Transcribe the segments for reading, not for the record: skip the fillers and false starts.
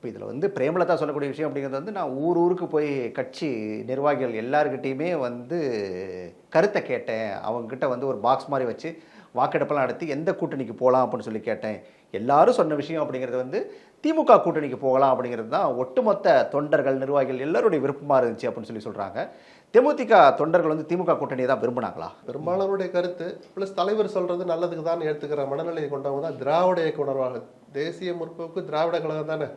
இப்போ இதில் வந்து பிரேமலதா சொல்லக்கூடிய விஷயம் அப்படிங்கிறது வந்து நான் ஊருக்கு போய் கட்சி நிர்வாகிகள் எல்லாருக்கிட்டேயுமே வந்து கருத்தை கேட்டேன். அவங்கக்கிட்ட வந்து ஒரு பாக்ஸ் மாதிரி வச்சு வாக்கெடுப்பெல்லாம் நடத்தி எந்த கூட்டணிக்கு போகலாம் அப்படின்னு சொல்லி கேட்டேன். எல்லாரும் சொன்ன விஷயம் அப்படிங்கிறது வந்து திமுக கூட்டணிக்கு போகலாம் அப்படிங்கிறது தான் ஒட்டுமொத்த தொண்டர்கள் நிர்வாகிகள் எல்லாருடைய விருப்பமாக இருந்துச்சு அப்படின்னு சொல்லி சொல்கிறாங்க. தேமுதிக தொண்டர்கள் வந்து திமுக கூட்டணியை தான் விரும்பினாங்களா? பெரும்பாலானுடைய கருத்து ப்ளஸ் தலைவர் சொல்றது நல்லதுக்கு தான் ஏற்றுக்கிற மனநிலையை கொண்டவங்க தான் திராவிட இயக்க உணர்வாக. தேசிய முற்போக்கு திராவிட கழகம் தானே.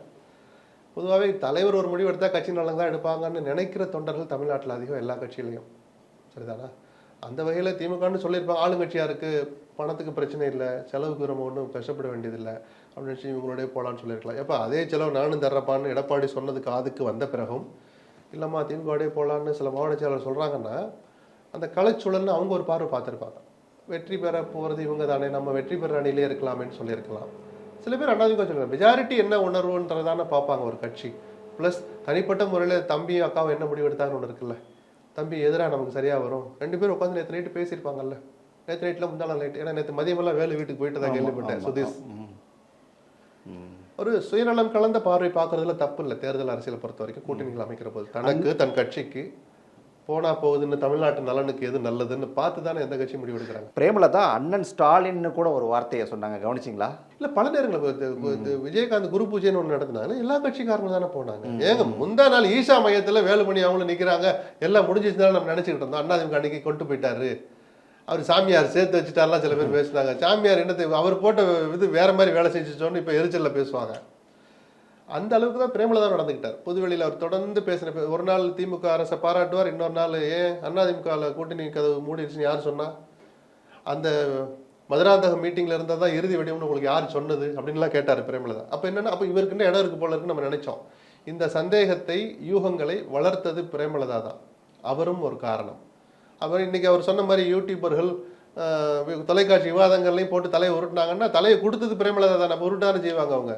பொதுவாகவே தலைவர் ஒரு முடிவு எடுத்தால் கட்சி நல்லது தான் எடுப்பாங்கன்னு நினைக்கிற தொண்டர்கள் தமிழ்நாட்டில் அதிகம், எல்லா கட்சியிலையும். சரிதானா? அந்த வகையில் திமுகன்னு சொல்லியிருப்பாங்க, ஆளுங்கட்சியாக இருக்குது, பணத்துக்கு பிரச்சனை இல்லை, செலவுக்கு நம்ம ஒன்றும் கஷ்டப்பட வேண்டியதில்லை அப்படின்னு வச்சு இவங்களோடய போகலான்னு சொல்லியிருக்கலாம். எப்போ அதே செலவு நானும் தர்றப்பான்னு எடப்பாடி சொன்னதுக்கு அதுக்கு வந்த பிறகும் இல்லைம்மா திமுகவோடய போகலான்னு சில மாவட்ட செயலாளர் சொல்கிறாங்கன்னா அந்த கலைச்சூழல்னு அவங்க ஒரு பார்வை பார்த்துருப்பாங்க. வெற்றி பெற போகிறது இவங்க தானே, நம்ம வெற்றி பெற அணிலே இருக்கலாமேன்னு சொல்லியிருக்கலாம். சில பேர் அண்ணாதிமுக சொல்லுவாங்க, மெஜாரிட்டி என்ன உணர்வுன்றதானே பார்ப்பாங்க ஒரு கட்சி. ப்ளஸ் தனிப்பட்ட முறையில் தம்பியும் அக்காவும் என்ன முடிவு எடுத்தாங்கன்னு ஒன்று இருக்குல்ல, தம்பி எதிராக நமக்கு சரியாக வரும். 2 பேரும் உட்காந்து நேற்று நைட்டு பேசியிருப்பாங்கல்ல. நேற்று நைட்டில் முந்தாள் நைட்டு, ஏன்னா நேற்று மதியமெல்லாம் வேலை வீட்டுக்கு போயிட்டு தான் கேள்விப்பட்டேன். சுதீஷ் ஒரு சுயநலம் கலந்த பார்வை பார்க்கறதுல தப்பு இல்லை. தேர்தல் அரசியலை பொறுத்த வரைக்கும் கூட்டணிகள் அமைக்கிற போது தனக்கு தன் கட்சிக்கு போனா போகுதுன்னு தமிழ்நாட்டு நலனுக்கு எது நல்லதுன்னு பார்த்து தானே எந்த கட்சி முடிவு எடுக்கிறாங்க. பிரேமலதா அண்ணன் ஸ்டாலின்னு கூட ஒரு வார்த்தையை சொன்னாங்க, கவனிச்சிங்களா? இல்லை, பல நேரங்களில் விஜயகாந்த் குரு பூஜைன்னு ஒன்று நடந்தாங்க, எல்லா கட்சிக்காரங்களும் தானே போனாங்க. ஏங்க முந்தா நாள் ஈஷா மையத்தில் வேலுமணி அவங்களும் நிற்கிறாங்க, எல்லாம் முடிஞ்சிச்சுனால நம்ம நினச்சிக்கிட்டு இருந்தோம். அண்ணாதிமுக அன்னைக்கு கொண்டு போயிட்டாரு, அவர் சாமியார் சேர்த்து வச்சுட்டாரெலாம் சில பேர் பேசுனாங்க. சாமியார் என்னத்தை அவர் போட்ட இது வேற மாதிரி வேலை செஞ்சுச்சோன்னு இப்போ எரிச்சலில் பேசுவாங்க. அந்த அளவுக்கு தான் பிரேமலதா நடந்துக்கிட்டார். பொதுவெளியில் அவர் தொடர்ந்து பேசின, ஒரு நாள் திமுக அரசை பாராட்டுவார், இன்னொரு நாள் ஏன் அதிமுகவில் கூட்டணி கதவு மூடிடுச்சுன்னு யார் சொன்னா, அந்த மதுராந்தகம் மீட்டிங்கில் இருந்தால் தான் இறுதி வெடியும்னு உங்களுக்கு யார் சொன்னது அப்படின்லாம் கேட்டார் பிரேமலதா. அப்போ என்னென்னா, அப்போ இவருக்குன்னு இடம் இருக்கு போல இருக்குன்னு நம்ம நினைச்சோம். இந்த சந்தேகத்தை யூகங்களை வளர்த்தது பிரேமலதா தான். அவரும் ஒரு காரணம். அவர் இன்னைக்கு அவர் சொன்ன மாதிரி யூடியூபர்கள் தொலைக்காட்சி விவாதங்கள்லையும் போட்டு தலையை உருட்டினாங்கன்னா தலையை கொடுத்தது பிரேமலதா தான். நம்ம உருட்டானு செய்வாங்க அவங்க.